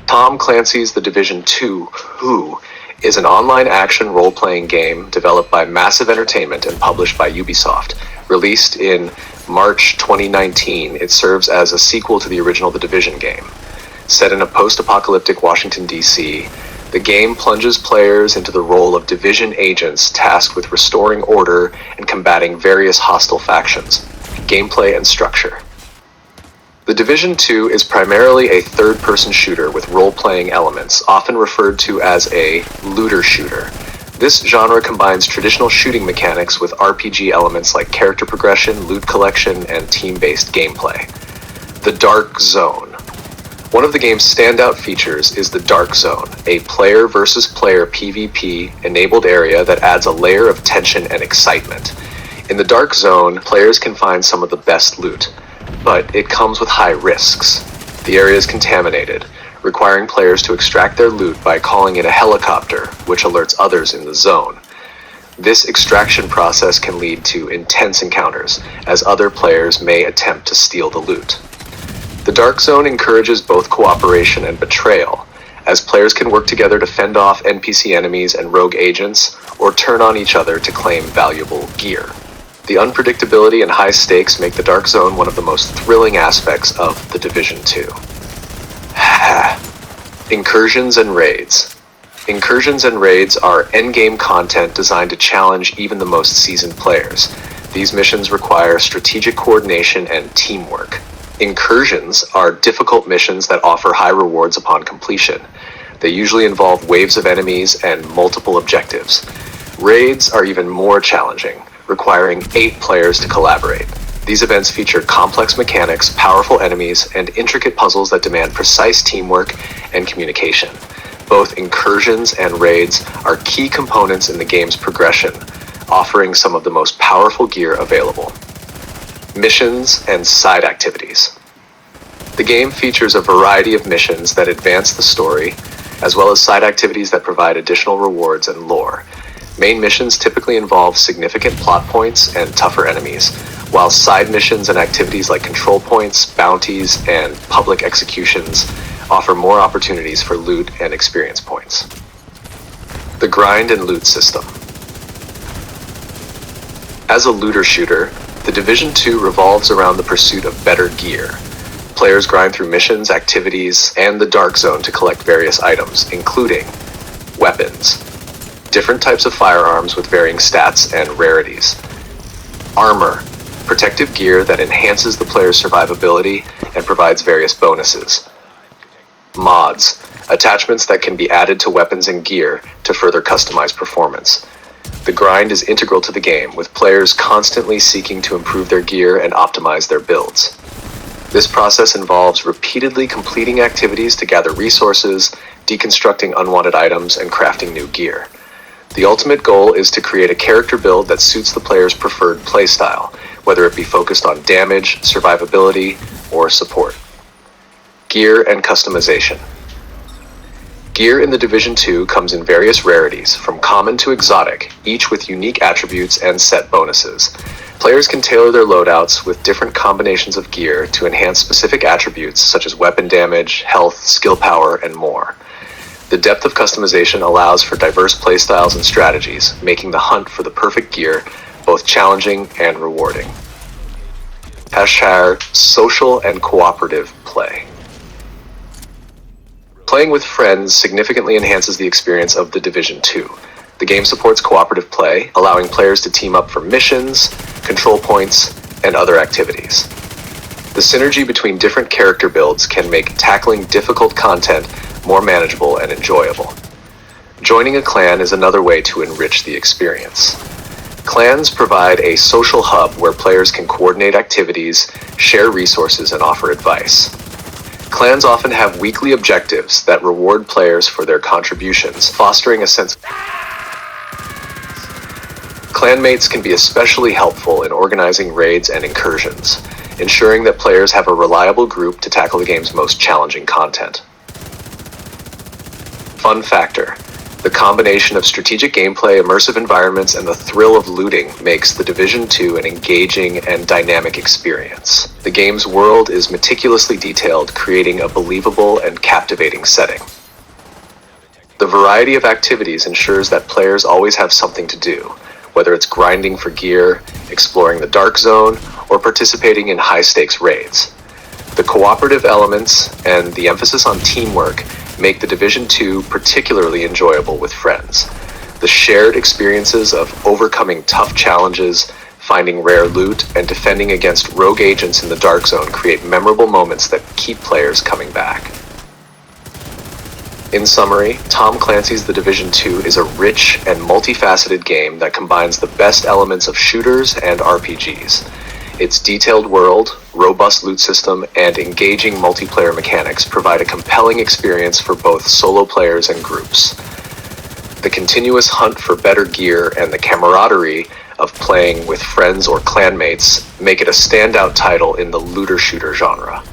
Tom Clancy's The Division 2, Who, is an online action role-playing game developed by Massive Entertainment and published by Ubisoft. Released in March 2019, it serves as a sequel to the original The Division game. Set in a post-apocalyptic Washington, D.C., the game plunges players into the role of Division agents tasked with restoring order and combating various hostile factions. Gameplay and structure. The Division 2 is primarily a third-person shooter with role-playing elements, often referred to as a looter shooter. This genre combines traditional shooting mechanics with RPG elements like character progression, loot collection, and team-based gameplay. The Dark Zone. One of the game's standout features is the Dark Zone, a player-versus-player PvP-enabled area that adds a layer of tension and excitement. In the Dark Zone, players can find some of the best loot, but it comes with high risks. The area is contaminated, requiring players to extract their loot by calling in a helicopter, which alerts others in the zone. This extraction process can lead to intense encounters, as other players may attempt to steal the loot. The Dark Zone encourages both cooperation and betrayal, as players can work together to fend off NPC enemies and rogue agents, or turn on each other to claim valuable gear. The unpredictability and high stakes make the Dark Zone one of the most thrilling aspects of The Division 2. Incursions and Raids. Incursions and Raids are endgame content designed to challenge even the most seasoned players. These missions require strategic coordination and teamwork. Incursions are difficult missions that offer high rewards upon completion. They usually involve waves of enemies and multiple objectives. Raids are even more challenging, requiring 8 players to collaborate. These events feature complex mechanics, powerful enemies, and intricate puzzles that demand precise teamwork and communication. Both incursions and raids are key components in the game's progression, offering some of the most powerful gear available. Missions and side activities. The game features a variety of missions that advance the story, as well as side activities that provide additional rewards and lore. Main missions typically involve significant plot points and tougher enemies, while side missions and activities like control points, bounties, and public executions offer more opportunities for loot and experience points. The grind and loot system. As a looter shooter, The Division 2 revolves around the pursuit of better gear. Players grind through missions, activities, and the Dark Zone to collect various items, including weapons, different types of firearms with varying stats and rarities, armor, protective gear that enhances the player's survivability and provides various bonuses, mods, attachments that can be added to weapons and gear to further customize performance. The grind is integral to the game, with players constantly seeking to improve their gear and optimize their builds. This process involves repeatedly completing activities to gather resources, deconstructing unwanted items, and crafting new gear. The ultimate goal is to create a character build that suits the player's preferred playstyle, whether it be focused on damage, survivability, or support. Gear and customization. Gear in The Division 2 comes in various rarities, from common to exotic, each with unique attributes and set bonuses. Players can tailor their loadouts with different combinations of gear to enhance specific attributes such as weapon damage, health, skill power, and more. The depth of customization allows for diverse playstyles and strategies, making the hunt for the perfect gear both challenging and rewarding. Social and cooperative play. Playing with friends significantly enhances the experience of The Division 2. The game supports cooperative play, allowing players to team up for missions, control points, and other activities. The synergy between different character builds can make tackling difficult content more manageable and enjoyable. Joining a clan is another way to enrich the experience. Clans provide a social hub where players can coordinate activities, share resources, and offer advice. Clans often have weekly objectives that reward players for their contributions, fostering a sense of Clanmates can be especially helpful in organizing raids and incursions, ensuring that players have a reliable group to tackle the game's most challenging content. Fun factor: The combination of strategic gameplay, immersive environments, and the thrill of looting makes The Division 2 an engaging and dynamic experience. The game's world is meticulously detailed, creating a believable and captivating setting. The variety of activities ensures that players always have something to do, whether it's grinding for gear, exploring the Dark Zone, or participating in high-stakes raids. The cooperative elements and the emphasis on teamwork make The Division 2 particularly enjoyable with friends. The shared experiences of overcoming tough challenges, finding rare loot, and defending against rogue agents in the Dark Zone create memorable moments that keep players coming back. In summary, Tom Clancy's The Division 2 is a rich and multifaceted game that combines the best elements of shooters and RPGs. Its detailed world, robust loot system, and engaging multiplayer mechanics provide a compelling experience for both solo players and groups. The continuous hunt for better gear and the camaraderie of playing with friends or clanmates make it a standout title in the looter-shooter genre.